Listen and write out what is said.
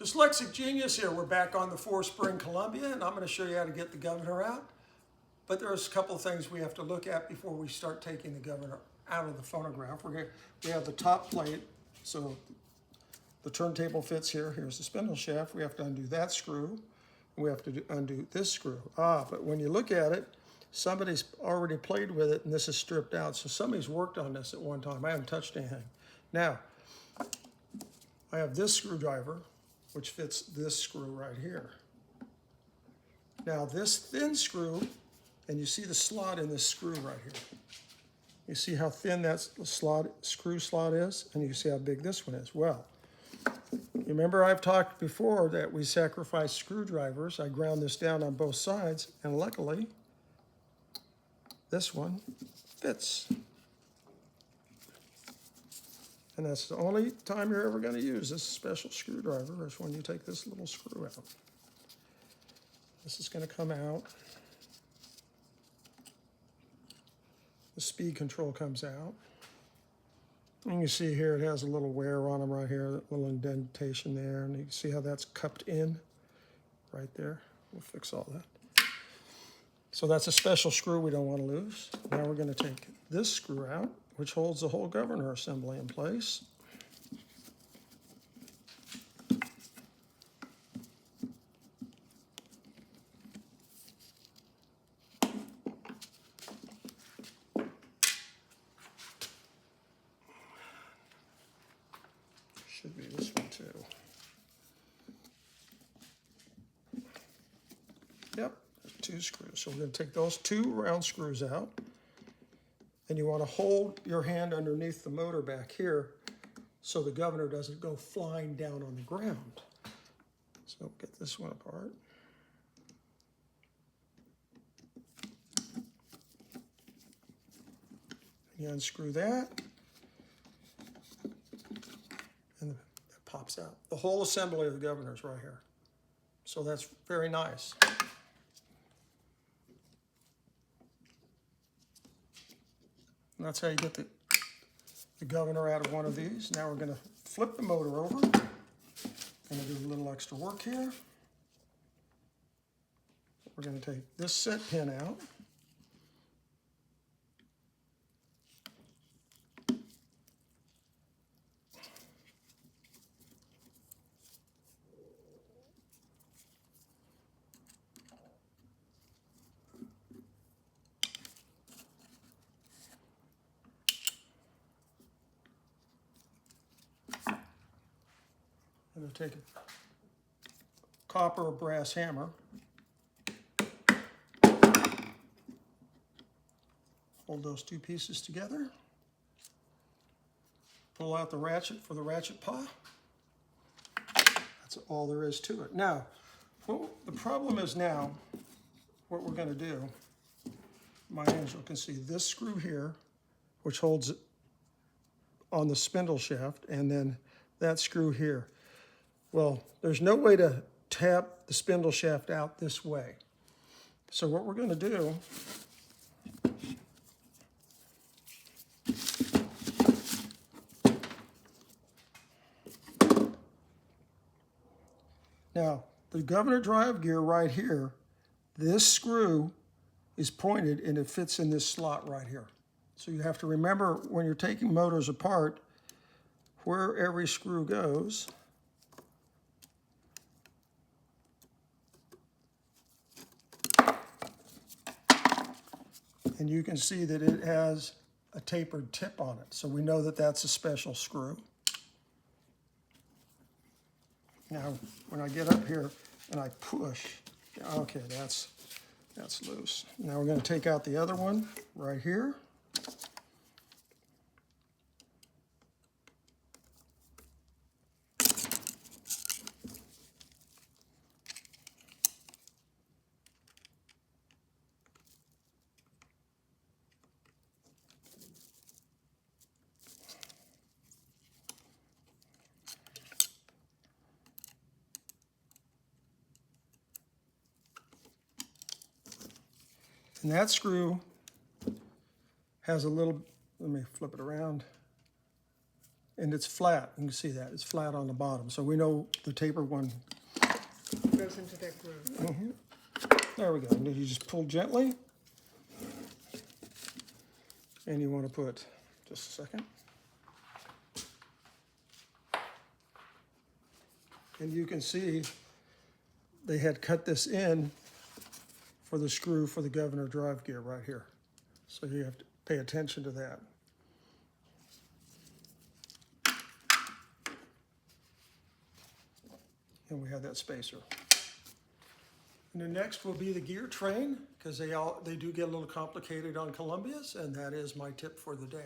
Dyslexic Genius here. We're back on the 4-spring Columbia, and I'm going to show you how to get the governor out. But there's a couple of things we have to look at before we start taking the governor out of the phonograph. We have the top plate, so the turntable fits here. Here's the spindle shaft. We have to undo that screw. We have to undo this screw. But when you look at it, somebody's already played with it, and this is stripped out. So somebody's worked on this at one time. I haven't touched anything. Now, I have this screwdriver, which fits this screw right here. Now this thin screw, and you see the slot in this screw right here. You see how thin that screw slot is, and you see how big this one is. Well, remember I've talked before that we sacrifice screwdrivers. I ground this down on both sides, and luckily, this one fits. And that's the only time you're ever going to use this special screwdriver is when you take this little screw out. This is going to come out. The speed control comes out. And you can see here it has a little wear on them right here, a little indentation there. And you can see how that's cupped in right there. We'll fix all that. So that's a special screw we don't want to lose. Now we're going to take this screw out, which holds the whole governor assembly in place. Should be this one too. Yep, 2 screws. So we're going to take those 2 round screws out. And you want to hold your hand underneath the motor back here so the governor doesn't go flying down on the ground. So get this one apart. You unscrew that. And it pops out. The whole assembly of the governor is right here. So that's very nice. And that's how you get the governor out of one of these. Now we're going to flip the motor over. Going to do a little extra work here. We're going to take this set pin out. I'm going to take a copper or brass hammer, hold those 2 pieces together, pull out the ratchet for the ratchet paw. That's all there is to it. Now, the problem is now, what we're going to do, my angel can see this screw here, which holds it on the spindle shaft, and then that screw here. Well, there's no way to tap the spindle shaft out this way. So what we're going to do now, the governor drive gear right here, this screw is pointed and it fits in this slot right here. So you have to remember when you're taking motors apart where every screw goes. And you can see that it has a tapered tip on it. So we know that that's a special screw. Now, when I get up here and I push, okay, that's loose. Now we're going to take out the other one right here. And that screw has a little, let me flip it around. and it's flat. You can see that, it's flat on the bottom. So we know the tapered one Goes into that groove. There we go. And you just pull gently. And you want to put, just a second. And you can see they had cut this in for the screw for the governor drive gear right here. So you have to pay attention to that. And we have that spacer. And the next will be the gear train, because they do get a little complicated on Columbias, and that is my tip for the day.